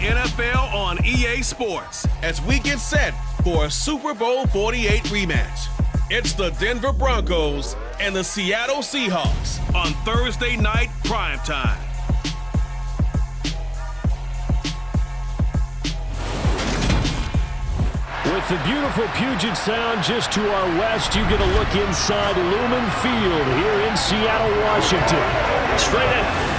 NFL on EA Sports as we get set for a Super Bowl 48 rematch. It's the Denver Broncos and the Seattle Seahawks on Thursday night primetime. With the beautiful Puget Sound just to our west, you get a look inside Lumen Field here in Seattle, Washington. Straight in.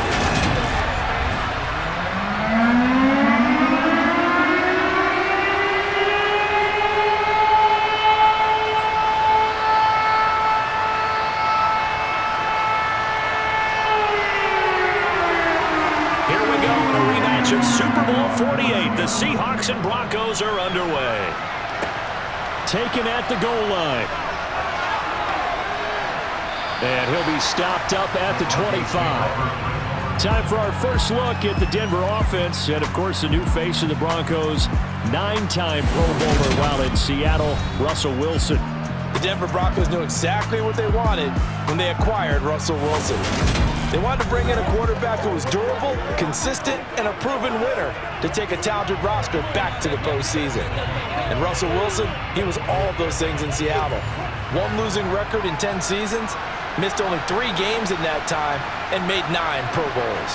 Of Super Bowl 48, the Seahawks and Broncos are underway. Taken at the goal line. And he'll be stopped up at the 25. Time for our first look at the Denver offense. And, of course, the new face of the Broncos, 9-time Pro Bowler while in Seattle, Russell Wilson. The Denver Broncos knew exactly what they wanted when they acquired Russell Wilson. They wanted to bring in a quarterback who was durable, consistent, and a proven winner to take a talented roster back to the postseason. And Russell Wilson, he was all of those things in Seattle. One losing record in 10 seasons, missed only 3 games in that time, and made 9 Pro Bowls.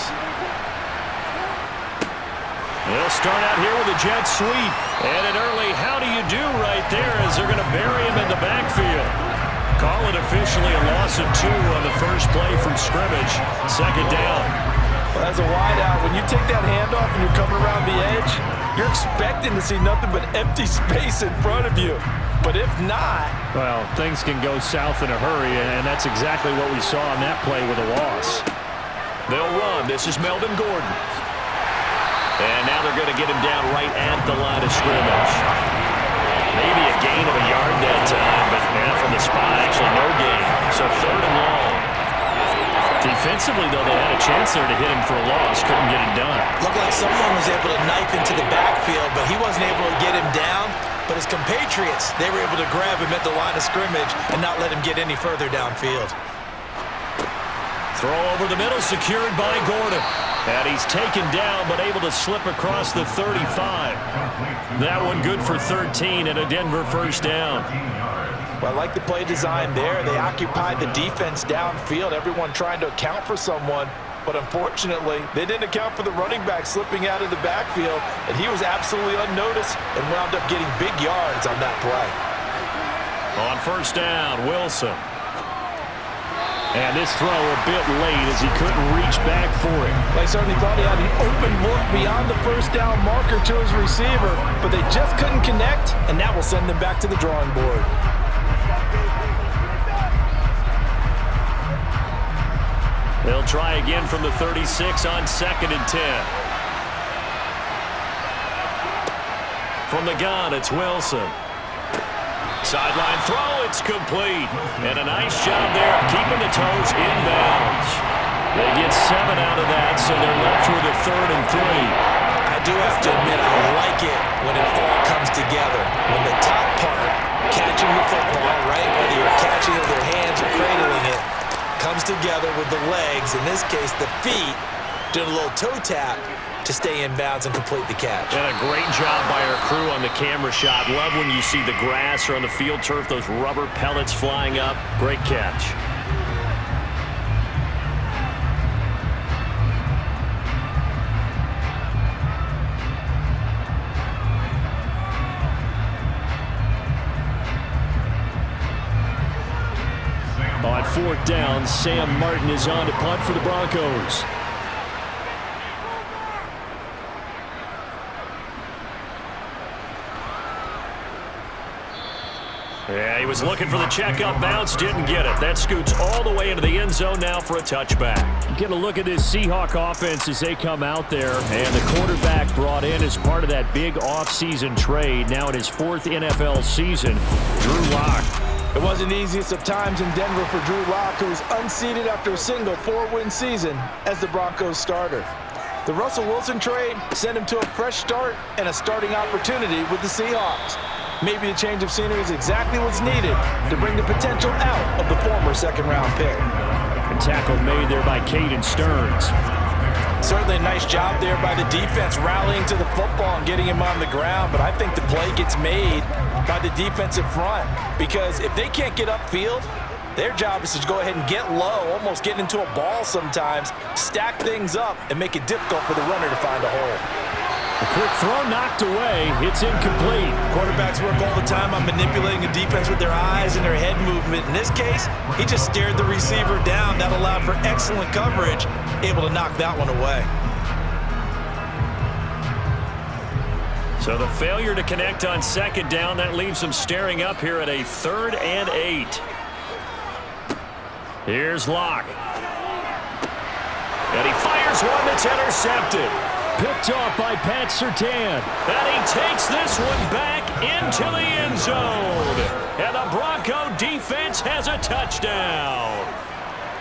They'll start out here with a jet sweep. And an early how do you do right there as they're going to bury him in the backfield. Call it officially a loss of 2 on the first play from scrimmage. Second down. Well, as a wideout, when you take that handoff and you're coming around the edge, you're expecting to see nothing but empty space in front of you. But if not... Well, things can go south in a hurry, and that's exactly what we saw on that play with a loss. They'll run. This is Melvin Gordon. And now they're going to get him down right at the line of scrimmage. Maybe a gain of a yard that time, but now from the spot, actually no gain. So 3rd and long. Defensively, though, they had a chance there to hit him for a loss. Couldn't get it done. Looked like someone was able to knife into the backfield, but he wasn't able to get him down. But his compatriots, they were able to grab him at the line of scrimmage and not let him get any further downfield. Throw over the middle, secured by Gordon. And he's taken down, but able to slip across the 35. That one good for 13 and a Denver first down. Well, I like the play design there. They occupied the defense downfield, everyone trying to account for someone. But unfortunately, they didn't account for the running back slipping out of the backfield, and he was absolutely unnoticed and wound up getting big yards on that play. On first down, Wilson. And this throw a bit late as he couldn't reach back for it. They certainly thought he had an open look beyond the first down marker to his receiver, but they just couldn't connect, and that will send them back to the drawing board. They'll try again from the 36 on 2nd and 10. From the gun, it's Wilson. Sideline throw, it's complete. And a nice job there of keeping the toes inbounds. They get 7 out of that, so they're left with a 3rd and 3. I do have to admit, I like it when it all comes together. When the top part, catching the football, right, whether you're catching it with your hands or cradling it, comes together with the legs, in this case the feet, doing a little toe tap to stay in bounds and complete the catch. And a great job by our crew on the camera shot. Love when you see the grass or on the field turf, those rubber pellets flying up. Great catch. On 4th down, Sam Martin is on to punt for the Broncos. Yeah, he was looking for the checkup bounce, didn't get it. That scoots all the way into the end zone now for a touchback. Get a look at this Seahawk offense as they come out there. And the quarterback brought in as part of that big offseason trade, now in his 4th NFL season, Drew Lock. It wasn't the easiest of times in Denver for Drew Lock, who was unseated after a single 4-win season as the Broncos starter. The Russell Wilson trade sent him to a fresh start and a starting opportunity with the Seahawks. Maybe a change of scenery is exactly what's needed to bring the potential out of the former second-round pick. A tackle made there by Caden Stearns. Certainly a nice job there by the defense rallying to the football and getting him on the ground, but I think the play gets made by the defensive front because if they can't get upfield, their job is to go ahead and get low, almost get into a ball sometimes, stack things up, and make it difficult for the runner to find a hole. A quick throw knocked away. It's incomplete. Quarterbacks work all the time on manipulating a defense with their eyes and their head movement. In this case, he just stared the receiver down. That allowed for excellent coverage, able to knock that one away. So the failure to connect on second down, that leaves them staring up here at a 3rd and 8. Here's Locke. And he fires one that's intercepted. Picked off by Pat Surtain. And he takes this one back into the end zone. And the Bronco defense has a touchdown.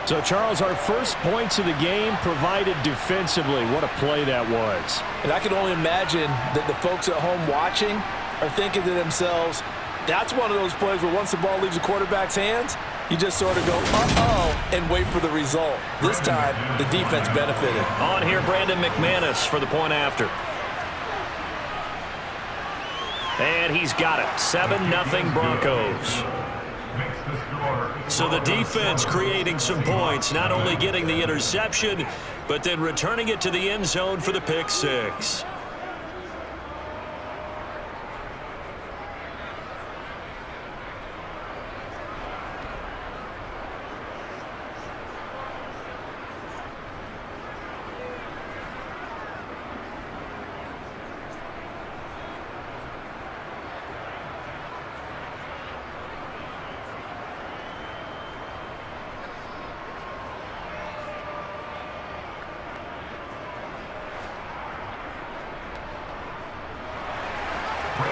So, Charles, our first points of the game provided defensively. What a play that was. And I can only imagine that the folks at home watching are thinking to themselves, that's one of those plays where once the ball leaves the quarterback's hands, you just sort of go, uh-oh, and wait for the result. This time, the defense benefited. On here, Brandon McManus for the point after. And he's got it. 7-0 Broncos. So the defense creating some points, not only getting the interception, but then returning it to the end zone for the pick six.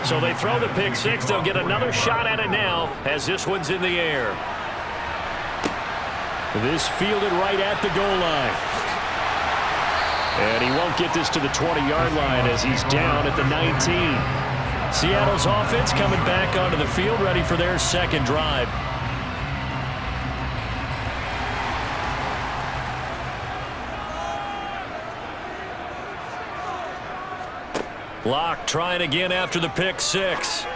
So they throw the pick six. They'll get another shot at it now as this one's in the air. This fielded right at the goal line. And he won't get this to the 20-yard line as he's down at the 19. Seattle's offense coming back onto the field, ready for their second drive. Locke trying again after the pick six.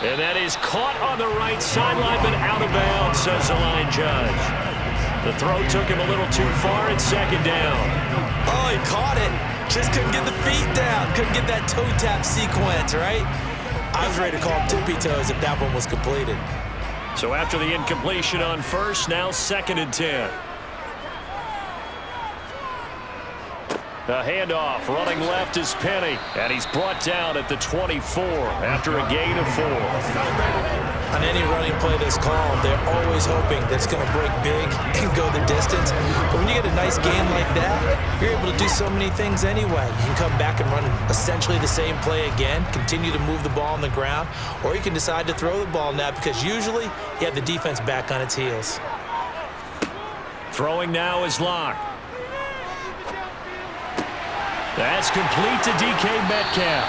And that is caught on the right sideline, but out of bounds, says the line judge. The throw took him a little too far at second down. Oh, he caught it. Just couldn't get the feet down. Couldn't get that toe tap sequence, right? I was ready to call him tippy toes if that one was completed. So after the incompletion on first, now 2nd and 10. A handoff, running left is Penny, and he's brought down at the 24 after a gain of 4. On any running play that's called, they're always hoping that it's going to break big and go the distance. But when you get a nice gain like that, you're able to do so many things anyway. You can come back and run essentially the same play again, continue to move the ball on the ground, or you can decide to throw the ball now because usually you have the defense back on its heels. Throwing now is Locke. That's complete to DK Metcalf.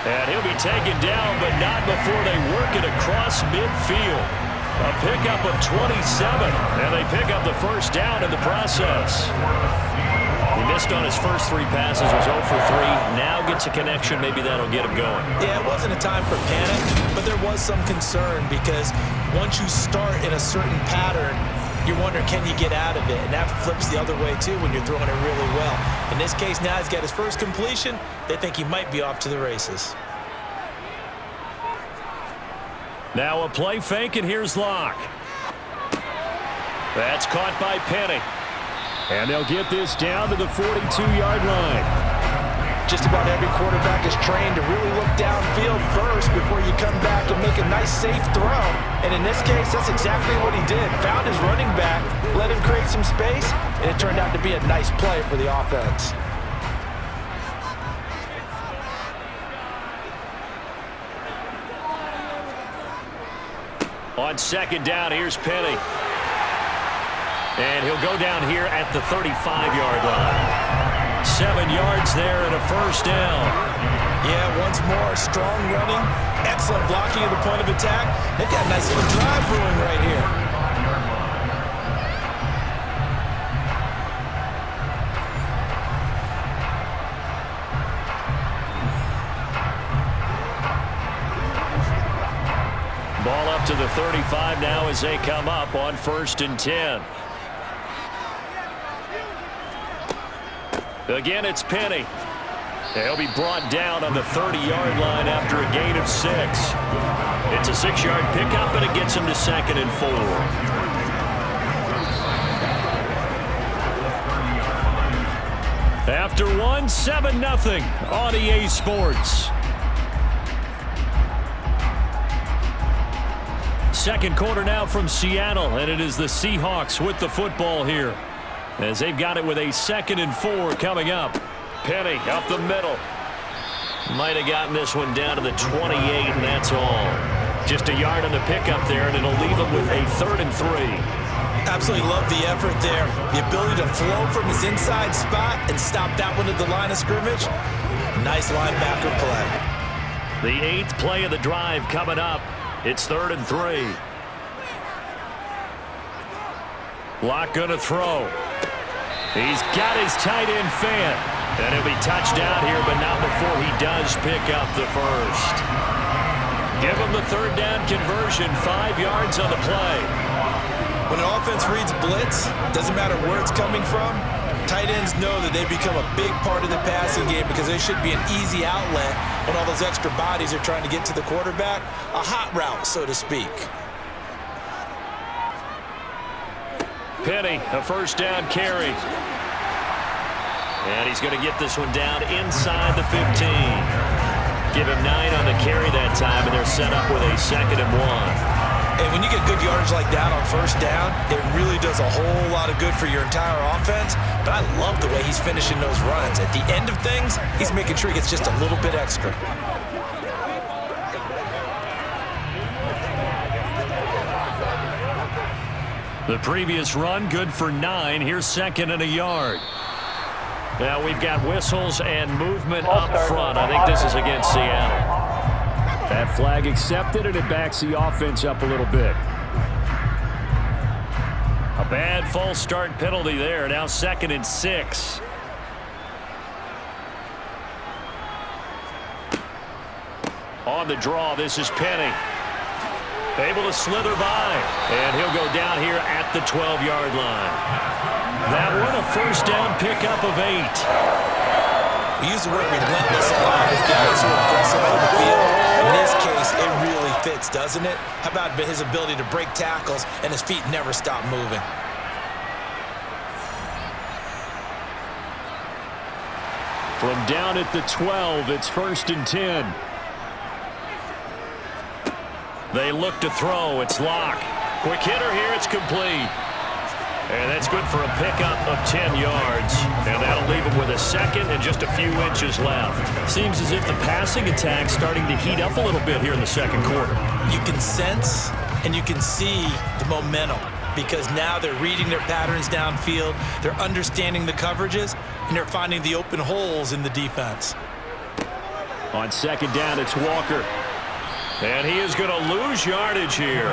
And he'll be taken down, but not before they work it across midfield. A pickup of 27, and they pick up the first down in the process. He missed on his first 3 passes, was 0 for 3. Now gets a connection. Maybe that'll get him going. Yeah, it wasn't a time for panic, but there was some concern because once you start in a certain pattern, you wonder, can you get out of it? And that flips the other way, too, when you're throwing it really well. In this case, now he's got his first completion. They think he might be off to the races. Now a play fake, and here's Locke. That's caught by Penny. And they'll get this down to the 42-yard line. Just about every quarterback is trained to really look downfield first before you come back and make a nice, safe throw. And in this case, that's exactly what he did. Found his running back, let him create some space, and it turned out to be a nice play for the offense. On second down, here's Penny. And he'll go down here at the 35-yard line. 7 yards there and a first down. Yeah, once more, strong running, excellent blocking at the point of attack. They've got a nice little drive brewing right here. 45 now as they come up on 1st and 10. Again, it's Penny. He'll be brought down on the 30-yard line after a gain of 6. It's a 6-yard pickup, and it gets him to 2nd and 4. After 1, 7-0 on EA Sports. Second quarter now from Seattle, and it is the Seahawks with the football here, as they've got it with a 2nd and 4 coming up. Penny up the middle. Might have gotten this one down to the 28, and that's all. Just a yard on the pickup there, and it'll leave him with a 3rd and 3. Absolutely love the effort there. The ability to flow from his inside spot and stop that one at the line of scrimmage. Nice linebacker play. The 8th play of the drive coming up. It's 3rd and 3. Locke gonna throw. He's got his tight end fan. And he'll be touchdown here, but not before he does pick up the first. Give him the 3rd down conversion, 5 yards on the play. When an offense reads blitz, doesn't matter where it's coming from, tight ends know that they become a big part of the passing game because they should be an easy outlet when all those extra bodies are trying to get to the quarterback. A hot route, so to speak. Penny, a 1st down carry. And he's going to get this one down inside the 15. Give him 9 on the carry that time, and they're set up with a 2nd and 1. And when you get good yardage like that on 1st down, it really does a whole lot of good for your entire offense. But I love the way he's finishing those runs. At the end of things, he's making sure he gets just a little bit extra. The previous run, good for 9. Here's 2nd and a yard. Now we've got whistles and movement up front. I think this is against Seattle. That flag accepted, and it backs the offense up a little bit. A bad false start penalty there. Now 2nd and 6. On the draw, this is Penny. Able to slither by, and he'll go down here at the 12-yard line. That one, a 1st down pickup of 8. We use the word relentless a lot with guys who are aggressive on the field. In this case, it really fits, doesn't it? How about his ability to break tackles and his feet never stop moving? From down at the 12, it's 1st and 10. They look to throw. It's Locke. Quick hitter here. It's complete. And that's good for a pickup of 10 yards. And that'll leave him with a 2nd and just a few inches left. Seems as if the passing attack's starting to heat up a little bit here in the 2nd quarter. You can sense and you can see the momentum because now they're reading their patterns downfield, they're understanding the coverages, and they're finding the open holes in the defense. On 2nd down, it's Walker. And he is going to lose yardage here.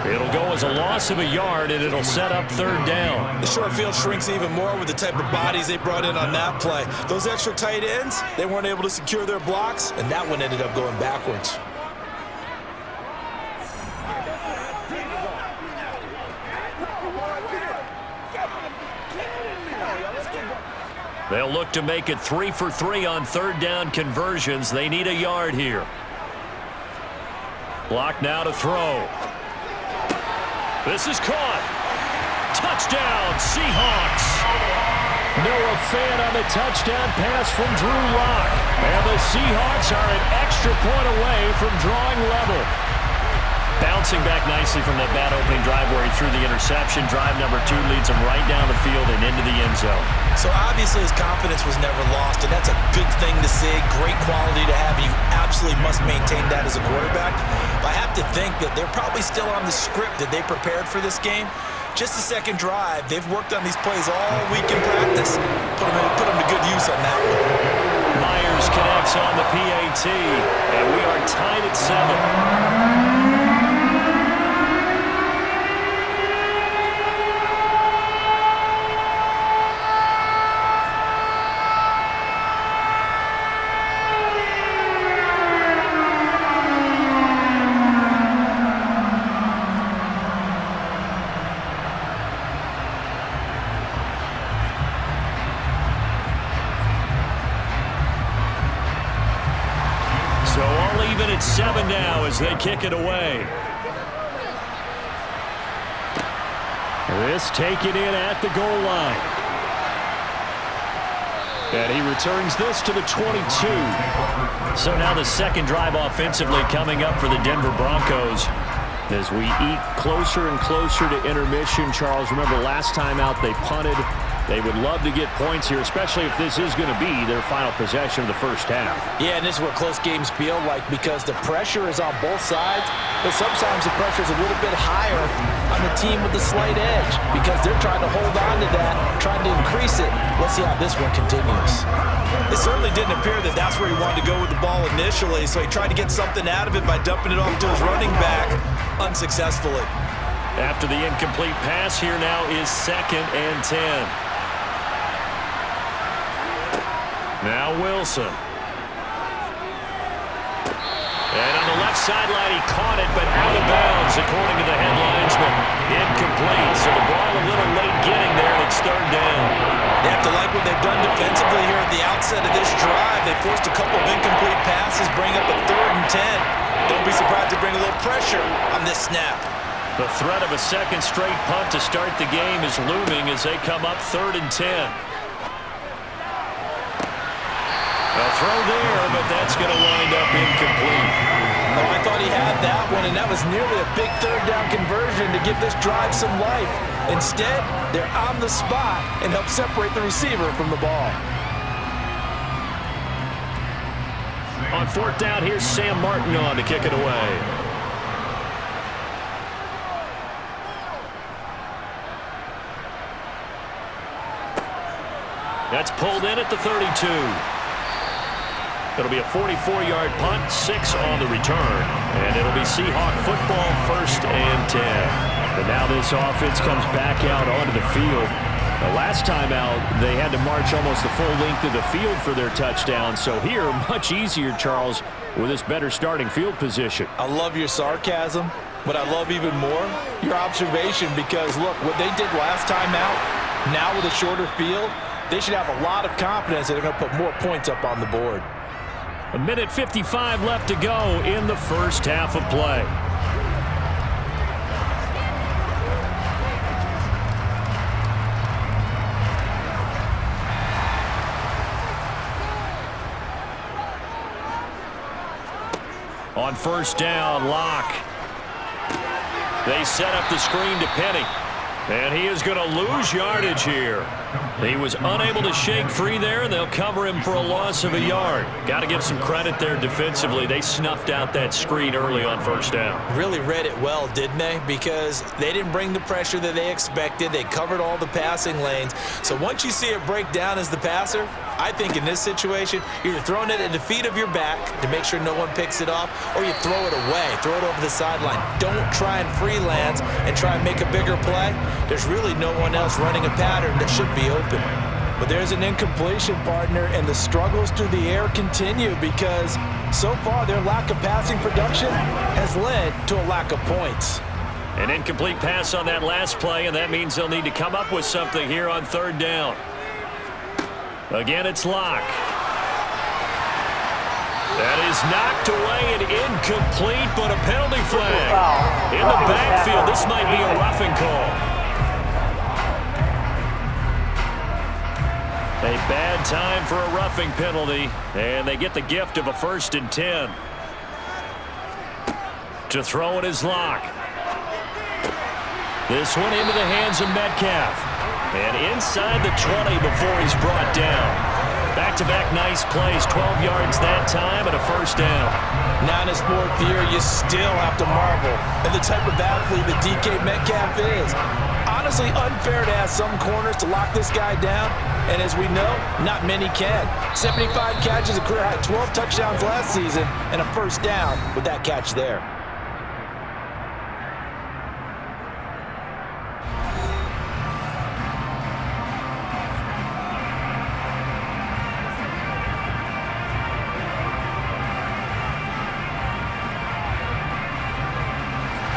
It'll go as a loss of a yard, and it'll set up 3rd down. The short field shrinks even more with the type of bodies they brought in on that play. Those extra tight ends, they weren't able to secure their blocks, and that one ended up going backwards. They'll look to make it 3 for 3 on 3rd down conversions. They need a yard here. Block now to throw. This is caught. Touchdown, Seahawks. Noah Fant on the touchdown pass from Drew Lock. And the Seahawks are an extra point away from drawing level. Bouncing back nicely from that bad opening drive where he threw the interception. Drive number 2 leads him right down the field and into the end zone. So obviously his confidence was never lost, and that's a good thing to see. Great quality to have. You absolutely must maintain that as a quarterback. But I have to think that they're probably still on the script that they prepared for this game. Just the 2nd drive. They've worked on these plays all week in practice. Put them to good use on that one. Myers connects on the PAT, and we are tied at 7. 7 now as they kick it away. This taken in at the goal line. And he returns this to the 22. So now the second drive offensively coming up for the Denver Broncos. As we eat closer and closer to intermission, Charles, remember last time out they punted. They would love to get points here, especially if this is going to be their final possession of the first half. Yeah, and this is what close games feel like because the pressure is on both sides, but sometimes the pressure is a little bit higher on the team with the slight edge because they're trying to hold on to that, trying to increase it. Let's see how this one continues. It certainly didn't appear that that's where he wanted to go with the ball initially, so he tried to get something out of it by dumping it off to his running back unsuccessfully. After the incomplete pass, here now is 2nd and 10. Now Wilson. And on the left sideline, he caught it, but out of bounds, according to the headlinesman. Incomplete, so the ball a little late getting there, and it's 3rd down. They have to like what they've done defensively here at the outset of this drive. They forced a couple of incomplete passes, bring up a 3rd and 10. Don't be surprised to bring a little pressure on this snap. The threat of a second straight punt to start the game is looming as they come up 3rd and 10. A throw there, but that's going to wind up incomplete. Oh, I thought he had that one, and that was nearly a big 3rd down conversion to give this drive some life. Instead, they're on the spot and help separate the receiver from the ball. On 4th down, here's Sam Martin on to kick it away. That's pulled in at the 32. It'll be a 44-yard punt, 6 on the return. And it'll be Seahawk football, 1st and 10. But now this offense comes back out onto the field. The last time out, they had to march almost the full length of the field for their touchdown. So here, much easier, Charles, with this better starting field position. I love your sarcasm, but I love even more your observation because, look, what they did last time out, now with a shorter field, they should have a lot of confidence that they're going to put more points up on the board. 1:55 left to go in the first half of play. On 1st down, Locke. They set up the screen to Penny. And he is going to lose yardage here. He was unable to shake free there, and they'll cover him for a loss of a yard. Got to give some credit there defensively. They snuffed out that screen early on 1st down. Really read it well, didn't they? Because they didn't bring the pressure that they expected. They covered all the passing lanes. So once you see it break down as the passer, I think in this situation, you're either throwing it at the feet of your back to make sure no one picks it off, or you throw it away, throw it over the sideline. Don't try and freelance and try and make a bigger play. There's really no one else running a pattern that should be open. But there's an incompletion, partner, and the struggles through the air continue because so far their lack of passing production has led to a lack of points. An incomplete pass on that last play, and that means they'll need to come up with something here on 3rd down. Again, it's Locke. That is knocked away and incomplete, but a penalty flag in the backfield. This might be a roughing call. A bad time for a roughing penalty, and they get the gift of a 1st and 10. To throw it is Locke. This one into the hands of Metcalf. And inside the 20 before he's brought down. Back-to-back nice plays, 12 yards that time and a 1st down. Now in his 4th year, you still have to marvel at the type of athlete that DK Metcalf is. Honestly, unfair to ask some corners to lock this guy down, and as we know, not many can. 75 catches, a career high 12 touchdowns last season, and a 1st down with that catch there.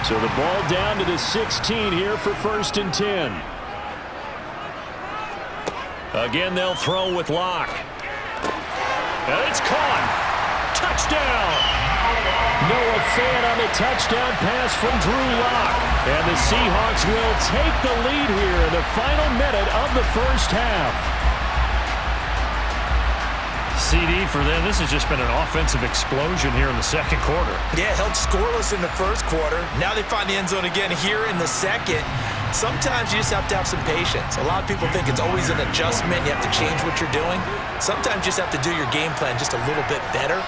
So the ball down to the 16 here for 1st and 10. Again, they'll throw with Locke. And it's caught. Touchdown. Noah Fant on the touchdown pass from Drew Lock. And the Seahawks will take the lead here in the final minute of the first half. CD for them, this has just been an offensive explosion here in the second quarter. Yeah, held scoreless in the first quarter. Now they find the end zone again here in the second. Sometimes you just have to have some patience. A lot of people think it's always an adjustment. You have to change what you're doing. Sometimes you just have to do your game plan just a little bit better.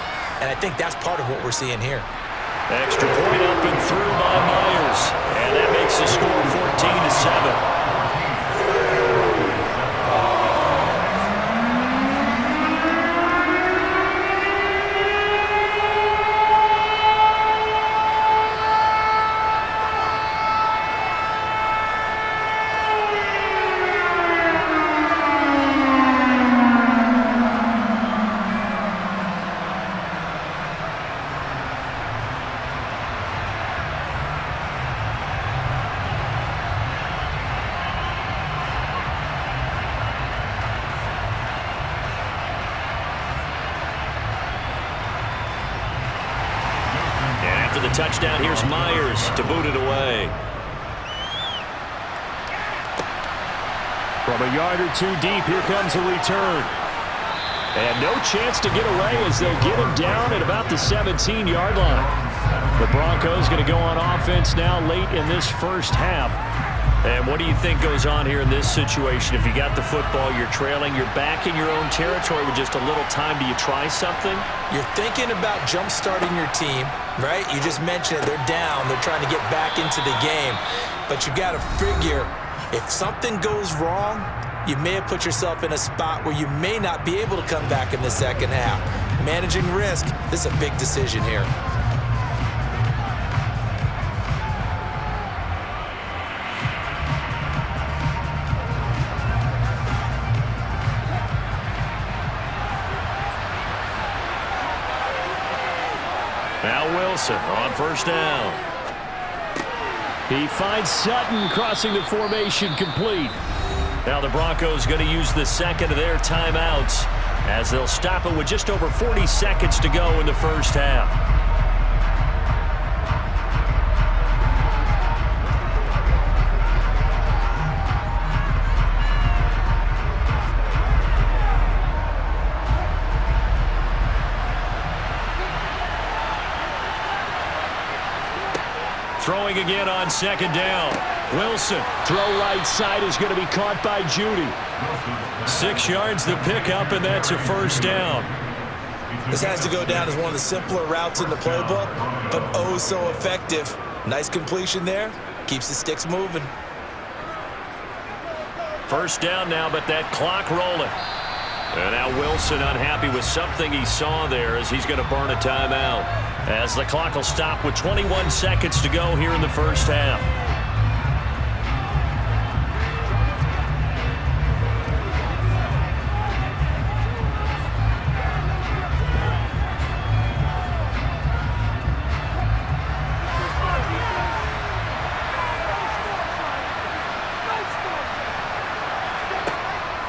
And I think that's part of what we're seeing here. Extra point up and through by Myers. And that makes the score 14-7. The touchdown, here's Myers to boot it away. From a yard or two deep, here comes a return. And no chance to get away as they'll get him down at about the 17-yard line. The Broncos going to go on offense now late in this first half. And what do you think goes on here in this situation? If you got the football, you're trailing, you're back in your own territory with just a little time. Do you try something? You're thinking about jump-starting your team, right? You just mentioned it. They're down. They're trying to get back into the game. But you got to figure, if something goes wrong, you may have put yourself in a spot where you may not be able to come back in the second half. Managing risk, this is a big decision here. Now Wilson on first down. He finds Sutton crossing the formation complete. Now the Broncos going to use the second of their timeouts as they'll stop it with just over 40 seconds to go in the first half. Throwing again on second down. Wilson. Throw right side is going to be caught by Judy. 6 yards the pickup, and that's a first down. This has to go down as one of the simpler routes in the playbook, but oh so effective. Nice completion there. Keeps the sticks moving. First down now, but that clock rolling. And now Wilson unhappy with something he saw there as he's going to burn a timeout. As the clock will stop with 21 seconds to go here in the first half.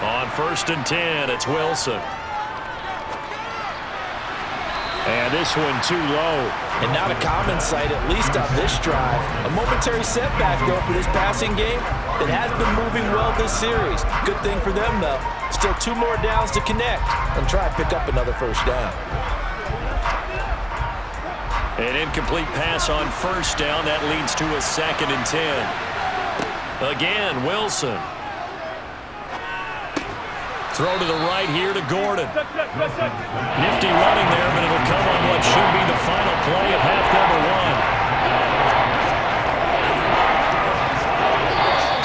On first and 10, it's Wilson. And this one too low. And not a common sight, at least on this drive. A momentary setback, though, for this passing game that has been moving well this series. Good thing for them, though. Still 2 more downs to connect and try and pick up another first down. An incomplete pass on first down. That leads to a 2nd and 10. Again, Wilson. Throw to the right here to Gordon. Nifty running there, but it'll come on what should be the final play of half number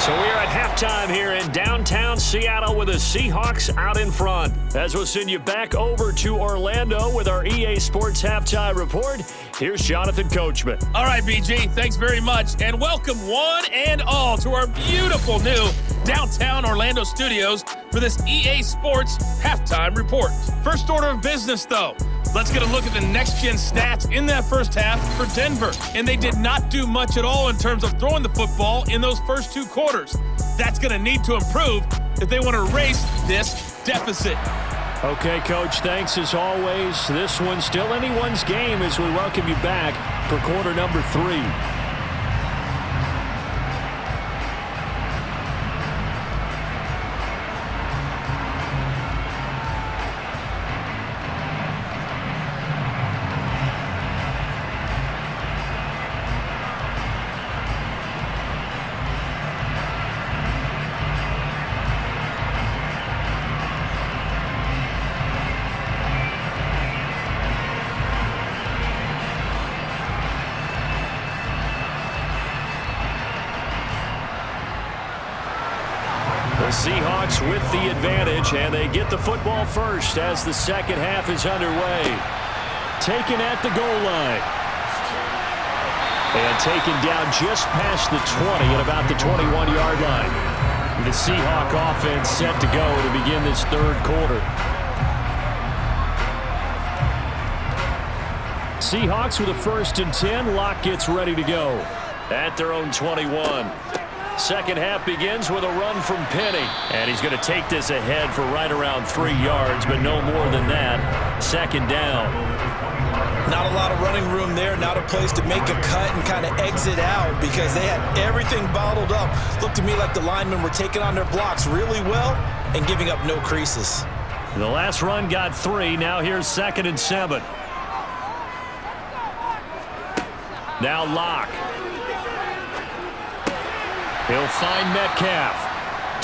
1. So we are at halftime here in downtown Seattle with the Seahawks out in front. As we'll send you back over to Orlando with our EA Sports Halftime Report, here's Jonathan Coachman. All right, BG, thanks very much. And welcome one and all to our beautiful new downtown Orlando studios for this EA Sports Halftime Report. First order of business, though. Let's get a look at the next-gen stats in that first half for Denver. And they did not do much at all in terms of throwing the football in those first 2 quarters. That's going to need to improve if they want to erase this deficit. Okay, Coach, thanks as always. This one's still anyone's game as we welcome you back for quarter number 3. The Seahawks with the advantage, and they get the football first as the second half is underway. Taken at the goal line. And taken down just past the 20 at about the 21-yard line. The Seahawk offense set to go to begin this third quarter. Seahawks with a 1st and 10. Locke gets ready to go at their own 21. Second half begins with a run from Penny. And he's going to take this ahead for right around 3 yards, but no more than that. Second down. Not a lot of running room there, not a place to make a cut and kind of exit out because they had everything bottled up. Looked to me like the linemen were taking on their blocks really well and giving up no creases. The last run got 3. Now here's 2nd and 7. Now Locke. He'll find Metcalf.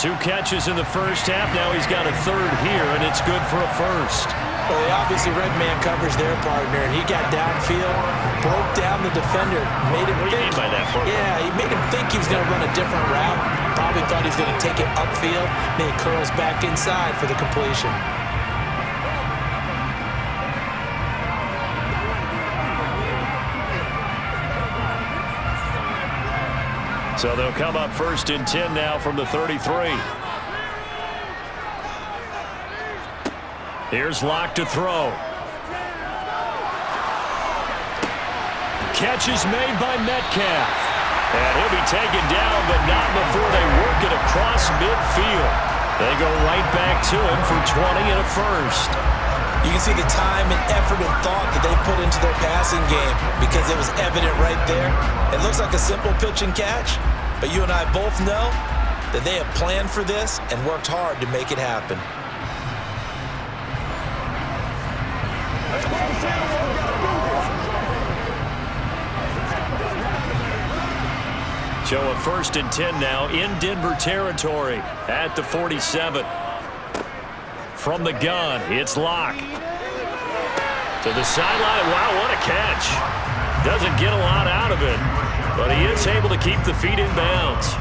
2 catches in the first half. Now he's got a 3rd here, and it's good for a 1st. Well, they obviously red man covers their partner, and he got downfield, broke down the defender, made him think. What do you mean by that? Yeah, he made him think he was going to run a different route. Probably thought he was going to take it upfield, then he curls back inside for the completion. So they'll come up 1st and 10 now from the 33. Here's Locke to throw. Catch is made by Metcalf. And he'll be taken down, but not before they work it across midfield. They go right back to him for 20 and a 1st. You can see the time and effort and thought that they put into their passing game because it was evident right there. It looks like a simple pitch and catch, but you and I both know that they have planned for this and worked hard to make it happen. So a 1st and 10 now in Denver territory at the 47. From the gun, it's Locke. To the sideline. Wow, what a catch. Doesn't get a lot out of it, but he is able to keep the feet in bounds.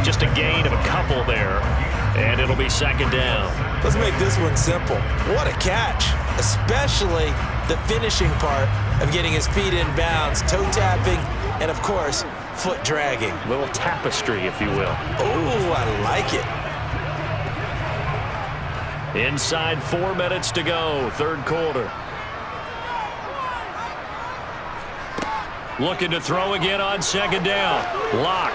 Just a gain of a couple there, and it'll be 2nd down. Let's make this one simple. What a catch, especially the finishing part of getting his feet in bounds, toe tapping, and of course, foot dragging. A little tapestry, if you will. Oh, I like it. Inside 4 minutes to go, third quarter. Looking to throw again on 2nd down. Locke.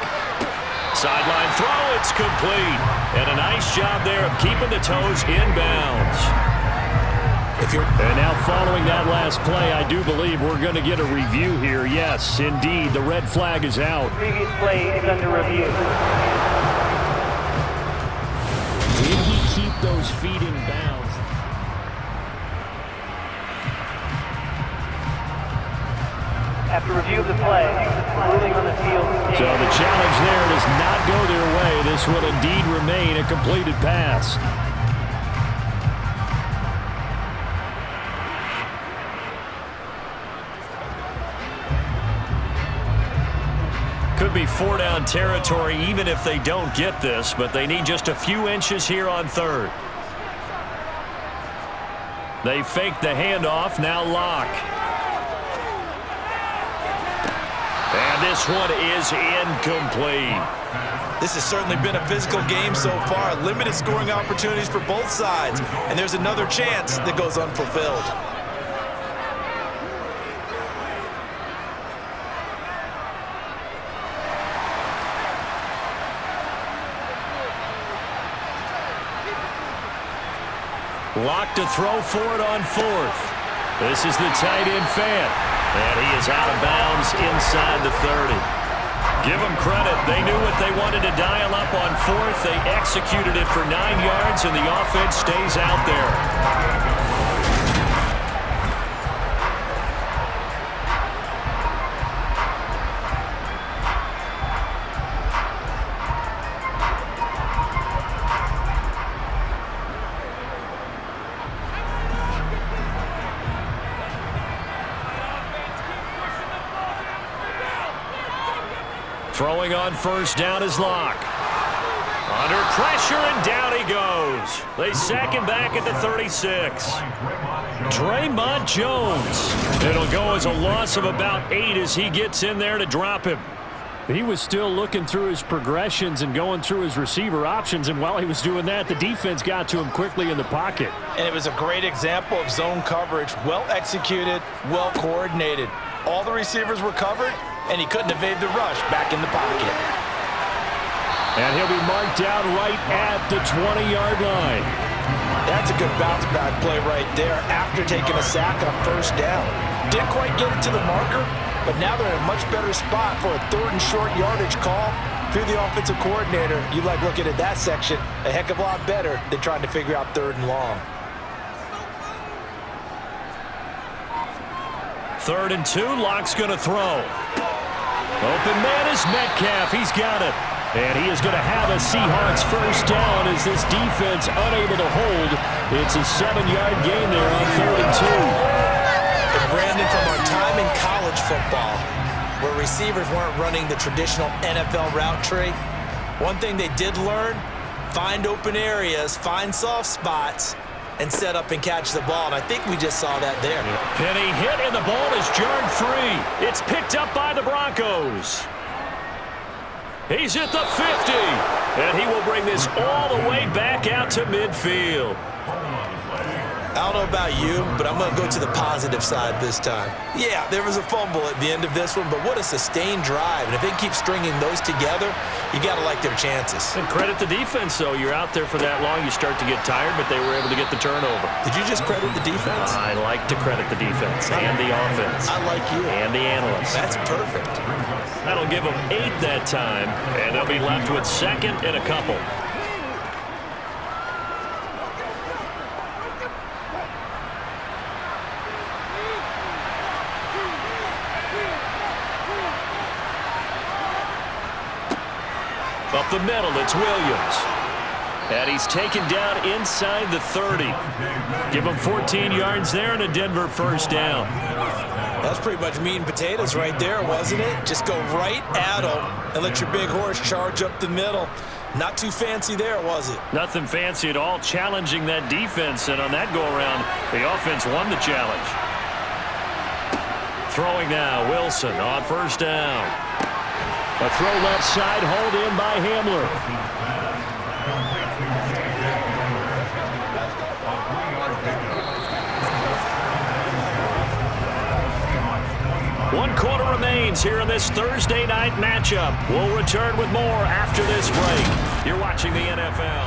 Sideline throw, it's complete. And a nice job there of keeping the toes in bounds. And now following that last play, I do believe we're going to get a review here. Yes, indeed, the red flag is out. Previous play is under review. Did he keep those feet in bounds? After review of the play, ruling on the field. So the challenge there does not go their way. This will indeed remain a completed pass. Could be 4-down territory even if they don't get this, but they need just a few inches here on 3rd. They fake the handoff, now Locke. And this one is incomplete. This has certainly been a physical game so far. Limited scoring opportunities for both sides. And there's another chance that goes unfulfilled. Locked to throw for it on fourth. This is the tight end Fant. And he is out of bounds inside the 30. Give them credit. They knew what they wanted to dial up on fourth. They executed it for 9 yards, and the offense stays out there. Throwing on first down is Locke. Under pressure, and down he goes. They sack him back at the 36. Draymond Jones. It'll go as a loss of about 8 as he gets in there to drop him. He was still looking through his progressions and going through his receiver options, and while he was doing that, the defense got to him quickly in the pocket. And it was a great example of zone coverage. Well executed, well coordinated. All the receivers were covered, and he couldn't evade the rush back in the pocket. And he'll be marked down right at the 20-yard line. That's a good bounce back play right there after taking a sack on first down. Didn't quite get it to the marker, but now they're in a much better spot for a third and short yardage call. If you're the offensive coordinator, you like looking at that section a heck of a lot better than trying to figure out third and long. 3rd and 2, Locke's going to throw. Open man is Metcalf. He's got it. And he is going to have a Seahawks first down as this defense unable to hold. It's a 7-yard gain there on 3rd and 2. And Brandon, from our time in college football, where receivers weren't running the traditional NFL route tree, one thing they did learn, find open areas, find soft spots, and set up and catch the ball. And I think we just saw that there. Penny hit, and the ball is jarred free. It's picked up by the Broncos. He's at the 50, and he will bring this all the way back out to midfield. I don't know about you, but I'm going to go to the positive side this time. Yeah, there was a fumble at the end of this one, but what a sustained drive. And if they keep stringing those together, you got to like their chances. And credit the defense, though. You're out there for that long, you start to get tired, but they were able to get the turnover. Did you just credit the defense? I like to credit the defense and the offense. I like you. And the analysts. That's perfect. That'll give them 8 that time, and they'll be left with 2nd and a couple. Up the middle, it's Williams. And he's taken down inside the 30. Give him 14 yards there and a Denver first down. That's pretty much meat and potatoes right there, wasn't it? Just go right at them and let your big horse charge up the middle. Not too fancy there, was it? Nothing fancy at all, challenging that defense. And on that go-around, the offense won the challenge. Throwing now, Wilson on first down. A throw left side, hauled in by Hamler. One quarter remains here in this Thursday night matchup. We'll return with more after this break. You're watching the NFL.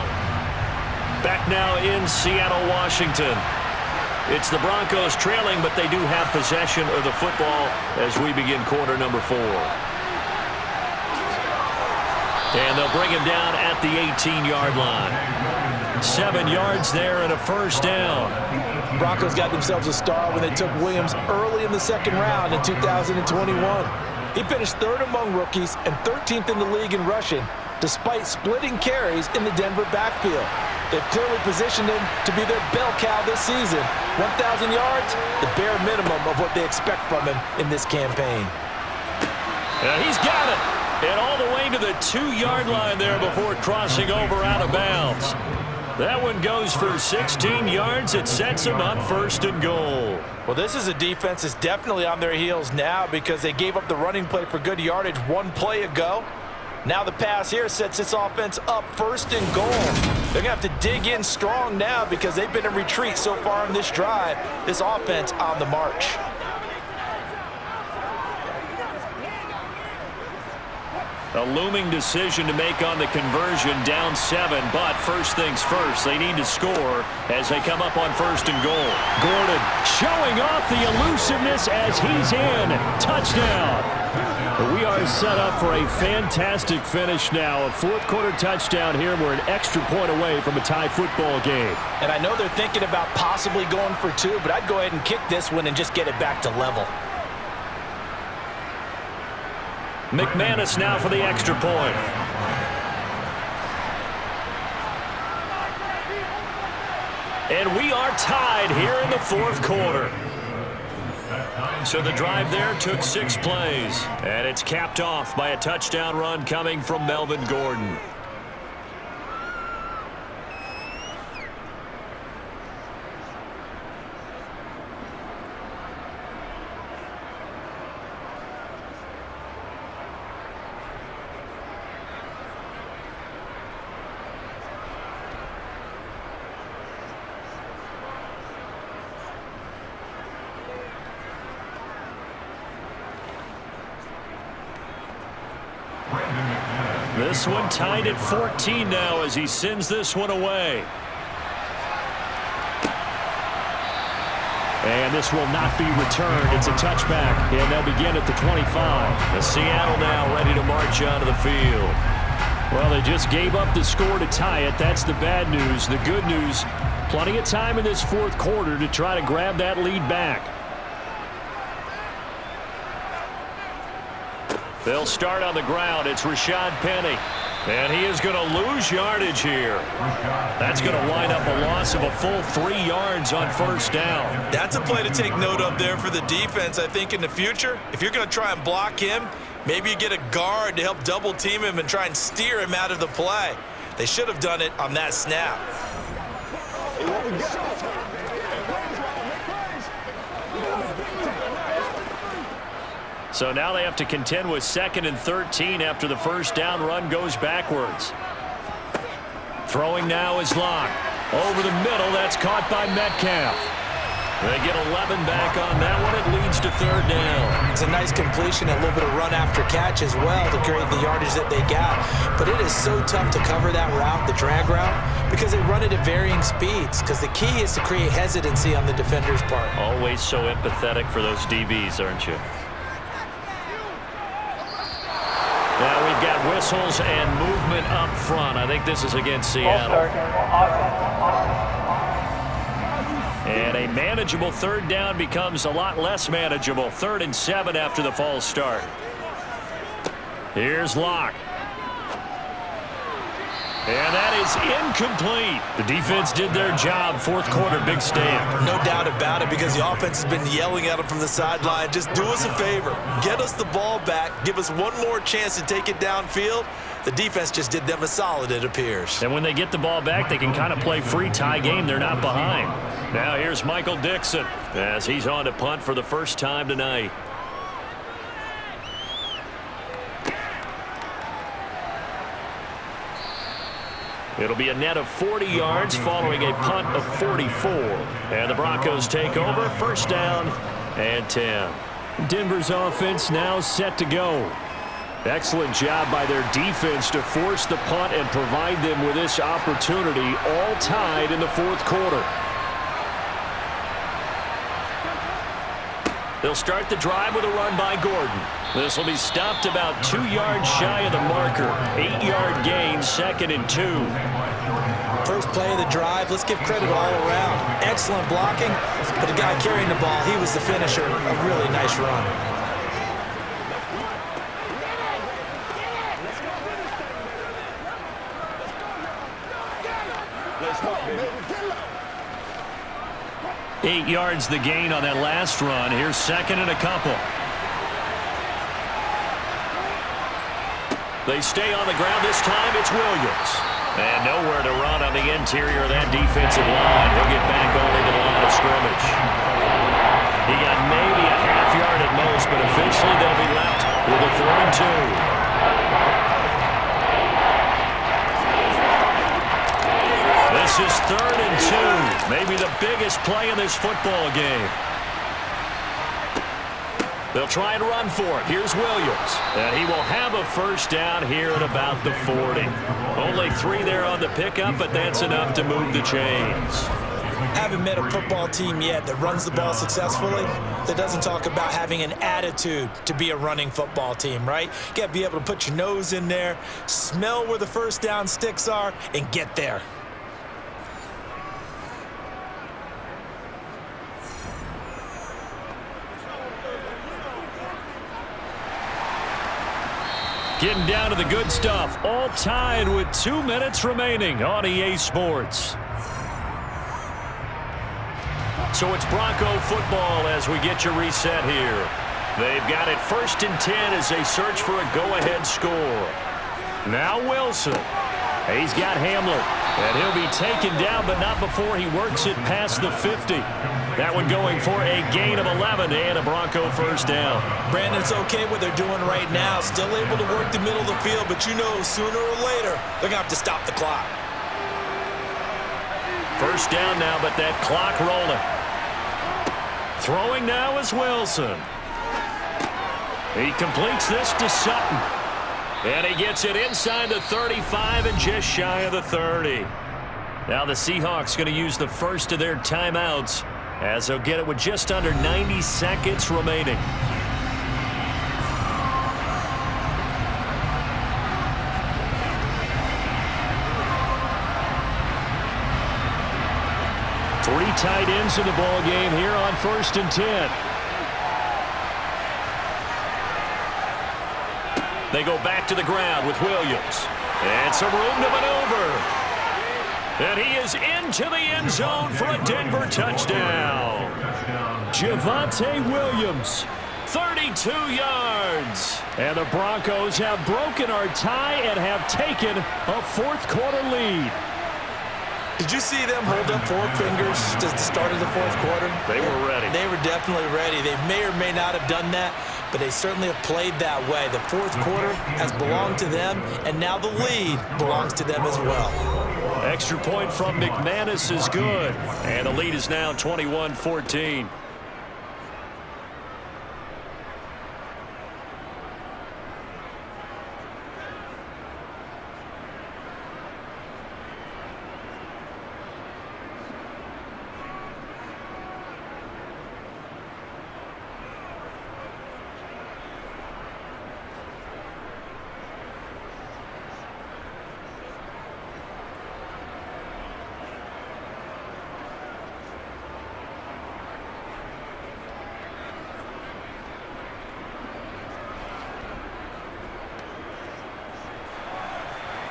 Back now in Seattle, Washington. It's the Broncos trailing, but they do have possession of the football as we begin quarter number 4. And they'll bring him down at the 18-yard line. 7 yards there and a first down. Broncos got themselves a star when they took Williams early in the second round in 2021. He finished 3rd among rookies and 13th in the league in rushing, despite splitting carries in the Denver backfield. They've clearly positioned him to be their bell cow this season. 1,000 yards, the bare minimum of what they expect from him in this campaign. He's got it. And all the way to the 2-yard line there before crossing over out of bounds. That one goes for 16 yards. It sets him up 1st and goal. Well, this is a defense that's definitely on their heels now because they gave up the running play for good yardage 1 play ago. Now the pass here sets this offense up 1st and goal. They're going to have to dig in strong now because they've been in retreat so far in this drive. This offense on the march. A looming decision to make on the conversion, down 7. But first things first, they need to score as they come up on 1st and goal. Gordon showing off the elusiveness as he's in. Touchdown. We are set up for a fantastic finish now. A fourth-quarter touchdown here. We're an extra point away from a tie football game. And I know they're thinking about possibly going for 2, but I'd go ahead and kick this one and just get it back to level. McManus now for the extra point. And we are tied here in the fourth quarter. So the drive there took 6 plays. And it's capped off by a touchdown run coming from Melvin Gordon. This one tied at 14 now as he sends this one away. And this will not be returned. It's a touchback, and they'll begin at the 25. The Seattle now ready to march onto the field. Well, they just gave up the score to tie it. That's the bad news. The good news, plenty of time in this fourth quarter to try to grab that lead back. They'll start on the ground. It's Rashad Penny. And he is going to lose yardage here. That's going to wind up a loss of a full 3 yards on first down. That's a play to take note of there for the defense. I think in the future, if you're going to try and block him, maybe you get a guard to help double team him and try and steer him out of the play. They should have done it on that snap. So now they have to contend with 2nd and 13 after the first down run goes backwards. Throwing now is Locke. Over the middle, that's caught by Metcalf. They get 11 back on that one. It leads to 3rd down. It's a nice completion, a little bit of run after catch as well to create the yardage that they got. But it is so tough to cover that route, the drag route, because they run it at varying speeds. Because the key is to create hesitancy on the defender's part. Always so empathetic for those DBs, aren't you? Now we've got whistles and movement up front. I think this is against Seattle. And a manageable 3rd down becomes a lot less manageable. 3rd and 7 after the false start. Here's Locke. And that is incomplete. The defense did their job. Fourth quarter, big stand. No doubt about it, because the offense has been yelling at them from the sideline. Just do us a favor. Get us the ball back. Give us one more chance to take it downfield. The defense just did them a solid, it appears. And when they get the ball back, they can kind of play free tie game. They're not behind. Now here's Michael Dixon as he's on to punt for the first time tonight. It'll be a net of 40 yards following a punt of 44. And the Broncos take over. 1st down and 10. Denver's offense now set to go. Excellent job by their defense to force the punt and provide them with this opportunity, all tied in the fourth quarter. They'll start the drive with a run by Gordon. This will be stopped about 2 yards shy of the marker. 8-yard gain, 2nd and 2. First play of the drive, let's give credit all around. Excellent blocking, but the guy carrying the ball, he was the finisher. A really nice run. Eight yards the gain on that last run. Here's 2nd and a couple. They stay on the ground. This time it's Williams. And nowhere to run on the interior of that defensive line. He'll get back only to the line of scrimmage. He got maybe a half yard at most, but officially they'll be left with a 4 and 2. This is 3rd and 2. Maybe the biggest play in this football game. They'll try and run for it. Here's Williams. And he will have a first down here at about the 40. Only 3 there on the pickup, but that's enough to move the chains. Haven't met a football team yet that runs the ball successfully that doesn't talk about having an attitude to be a running football team, right? You got to be able to put your nose in there, smell where the first down sticks are, and get there. Getting down to the good stuff. All tied with 2 minutes remaining on EA Sports. So it's Bronco football as we get you reset here. They've got it 1st and 10 as they search for a go-ahead score. Now Wilson. He's got Hamler. And he'll be taken down, but not before he works it past the 50. That one going for a gain of 11 and a Bronco first down. Brandon, it's okay what they're doing right now. Still able to work the middle of the field, but you know sooner or later they're going to have to stop the clock. First down now, but that clock rolling. Throwing now is Wilson. He completes this to Sutton. And he gets it inside the 35 and just shy of the 30. Now the Seahawks going to use the first of their timeouts as they'll get it with just under 90 seconds remaining. Three tight ends in the ball game here on 1st and 10. They go back to the ground with Williams. And some room to maneuver. And he is into the end zone for a Denver touchdown. Javonte Williams. 32 yards. And the Broncos have broken our tie and have taken a 4th quarter lead. Did you see them hold up 4 fingers at the start of the 4th quarter? They were ready. They were definitely ready. They may or may not have done that, but they certainly have played that way. The 4th quarter has belonged to them, and now the lead belongs to them as well. Extra point from McManus is good. And the lead is now 21-14.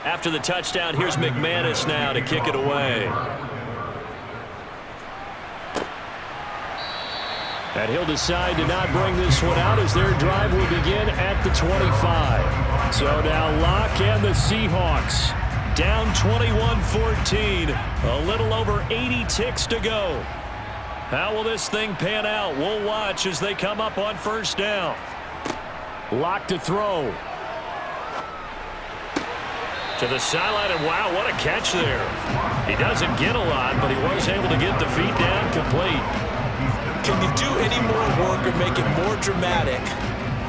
After the touchdown, here's McManus now to kick it away. And he'll decide to not bring this one out as their drive will begin at the 25. So now Locke and the Seahawks down 21-14. A little over 80 ticks to go. How will this thing pan out? We'll watch as they come up on 1st down. Locke to throw. To the sideline, and wow, what a catch there. He doesn't get a lot, but he was able to get the feet down complete. Can you do any more work or make it more dramatic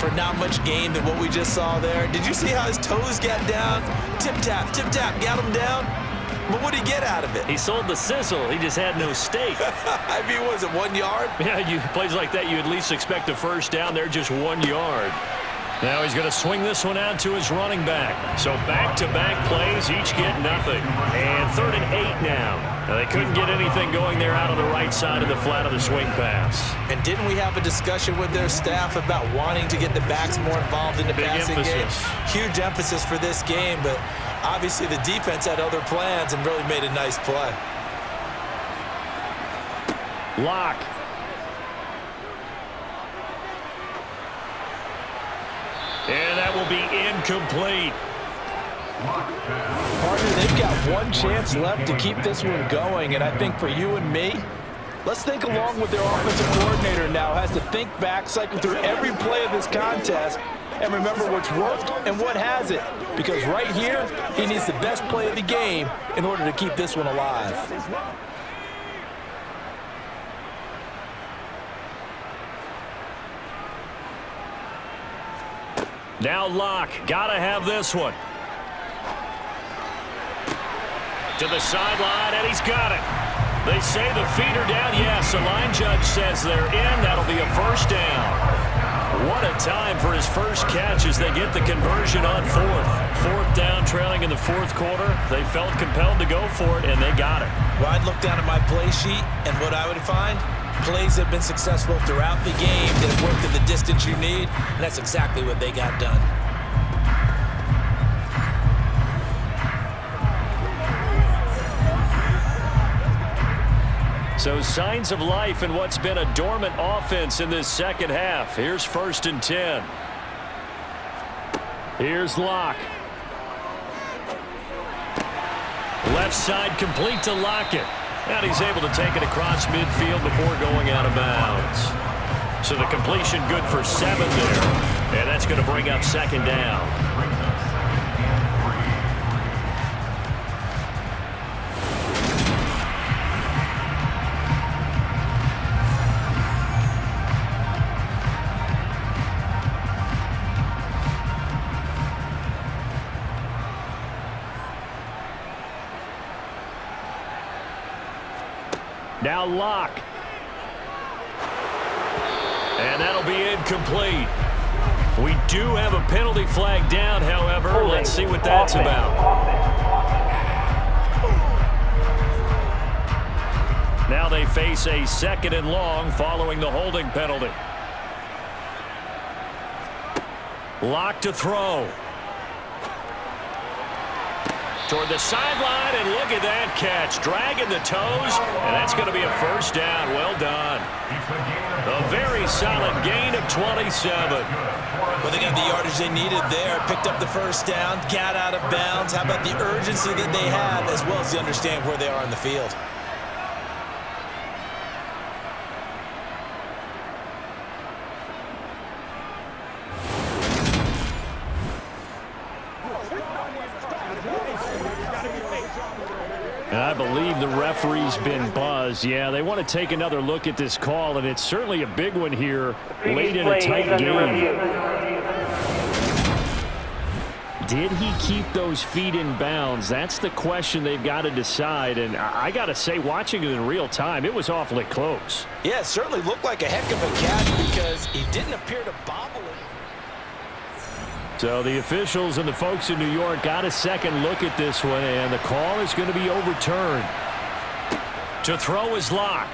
for not much gain than what we just saw there? Did you see how his toes got down? Tip-tap, got him down. But what did he get out of it? He sold the sizzle. He just had no steak. I mean, was it 1 yard? Yeah, plays like that, you at least expect a first down. They're just 1 yard. Now he's going to swing this one out to his running back. So back-to-back plays, each get nothing. And 3rd and 8 now. They couldn't get anything going there out on the right side of the flat of the swing pass. And didn't we have a discussion with their staff about wanting to get the backs more involved in the passing game? Huge emphasis for this game, but obviously the defense had other plans and really made a nice play. Locke. And that will be incomplete. Partner, they've got one chance left to keep this one going, and I think for you and me, let's think along with their offensive coordinator now. Has to think back, cycle through every play of this contest, and remember what's worked and what hasn't. Because right here, he needs the best play of the game in order to keep this one alive. Now Locke, gotta have this one. To the sideline, and he's got it. They say the feet are down. Yes, the line judge says they're in. That'll be a first down. What a time for his first catch as they get the conversion on fourth. Fourth down, trailing in the fourth quarter. They felt compelled to go for it, and they got it. Well, I'd look down at my play sheet, and what I would find, plays have been successful throughout the game that have worked at the distance you need, and that's exactly what they got done. So signs of life in what's been a dormant offense in this second half. Here's 1st and 10. Here's Locke. Left side complete to Lockett. And he's able to take it across midfield before going out of bounds. So the completion good for 7 there. And that's going to bring up 2nd down. Now Locke. And that'll be incomplete. We do have a penalty flag down, however. Let's see what that's about. Now they face a 2nd and long following the holding penalty. Locke to throw. Toward the sideline, and look at that catch. Dragging the toes, and that's going to be a first down. Well done. A very solid gain of 27. Well, they got the yardage they needed there. Picked up the first down, got out of bounds. How about the urgency that they have, as well as the understand where they are in the field. And I believe the referee's been buzzed. Yeah, they want to take another look at this call, and it's certainly a big one here late in a tight game. Did he keep those feet in bounds? That's the question they've got to decide. And I got to say, watching it in real time, it was awfully close. Yeah, it certainly looked like a heck of a catch because he didn't appear to bobble it. So the officials and the folks in New York got a second look at this one, and the call is going to be overturned. To throw is Locke.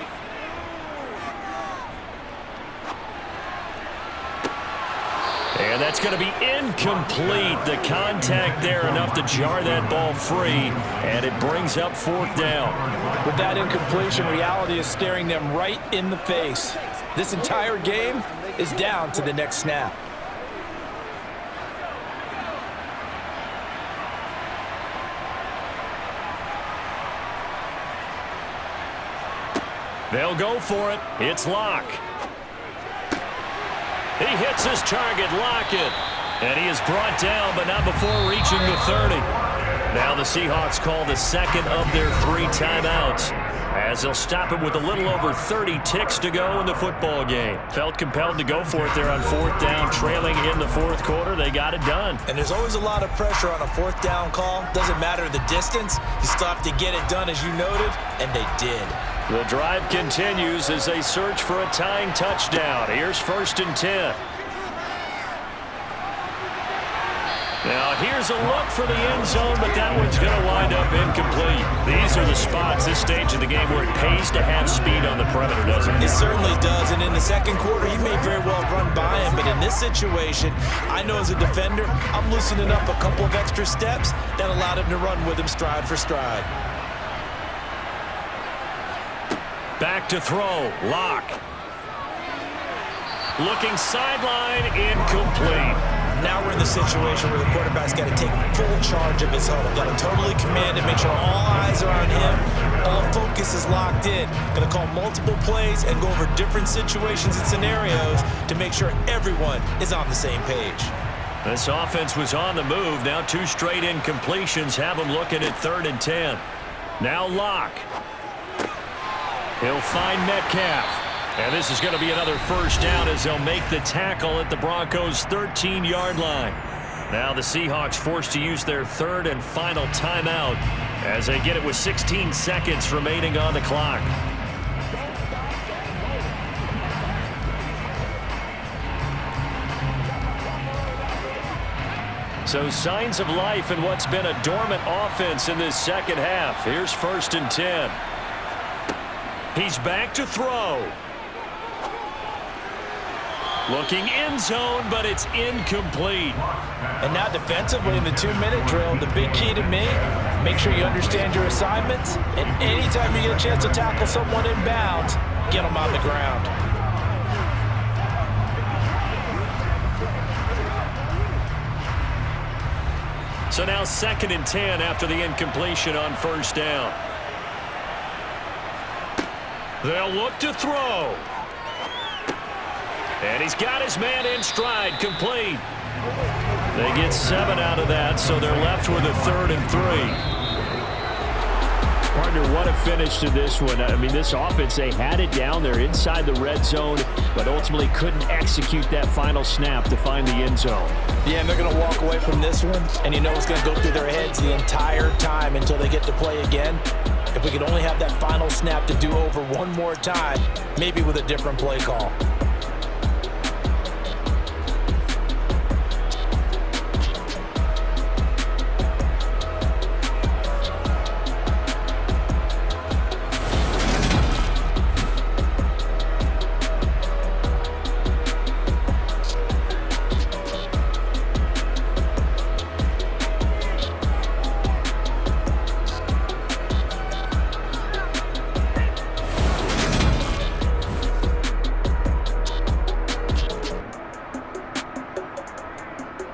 And that's going to be incomplete. The contact there enough to jar that ball free, and it brings up 4th down. With that incompletion, reality is staring them right in the face. This entire game is down to the next snap. They'll go for it. It's Locke. He hits his target, Lockett. And he is brought down, but not before reaching the 30. Now the Seahawks call the 2nd of their 3 timeouts, as they'll stop it with a little over 30 ticks to go in the football game. Felt compelled to go for it there on 4th down, trailing in the 4th quarter. They got it done. And there's always a lot of pressure on a 4th down call. Doesn't matter the distance. You still have to get it done, as you noted, and they did. The drive continues as they search for a tying touchdown. Here's 1st and 10. Now here's a look for the end zone, but that one's going to wind up incomplete. These are the spots, this stage of the game, where it pays to have speed on the perimeter, doesn't it? It certainly does, and in the 2nd quarter, he may very well run by him, but in this situation, I know as a defender, I'm loosening up a couple of extra steps that allowed him to run with him stride for stride. Back to throw, Locke. Looking sideline, incomplete. Now we're in the situation where the quarterback's got to take full charge of his huddle. Got to totally command it, make sure all eyes are on him. All focus is locked in. Going to call multiple plays and go over different situations and scenarios to make sure everyone is on the same page. This offense was on the move. Now 2 straight incompletions have them looking at 3rd and 10. Now Locke. He'll find Metcalf. And this is going to be another first down as they'll make the tackle at the Broncos' 13-yard line. Now the Seahawks forced to use their third and final timeout as they get it with 16 seconds remaining on the clock. So signs of life in what's been a dormant offense in this second half. Here's 1st and 10. He's back to throw. Looking end zone, but it's incomplete. And now defensively in the 2-minute drill, the big key to me, make sure you understand your assignments. And anytime you get a chance to tackle someone in bounds, get them on the ground. So now 2nd and 10 after the incompletion on 1st down. They'll look to throw. And he's got his man in stride, complete. They get 7 out of that, so they're left with a 3rd and 3. Partner, what a finish to this one. I mean, this offense, they had it down there inside the red zone, but ultimately couldn't execute that final snap to find the end zone. Yeah, and they're going to walk away from this one, and you know it's going to go through their heads the entire time until they get to play again. If we could only have that final snap to do over one more time, maybe with a different play call.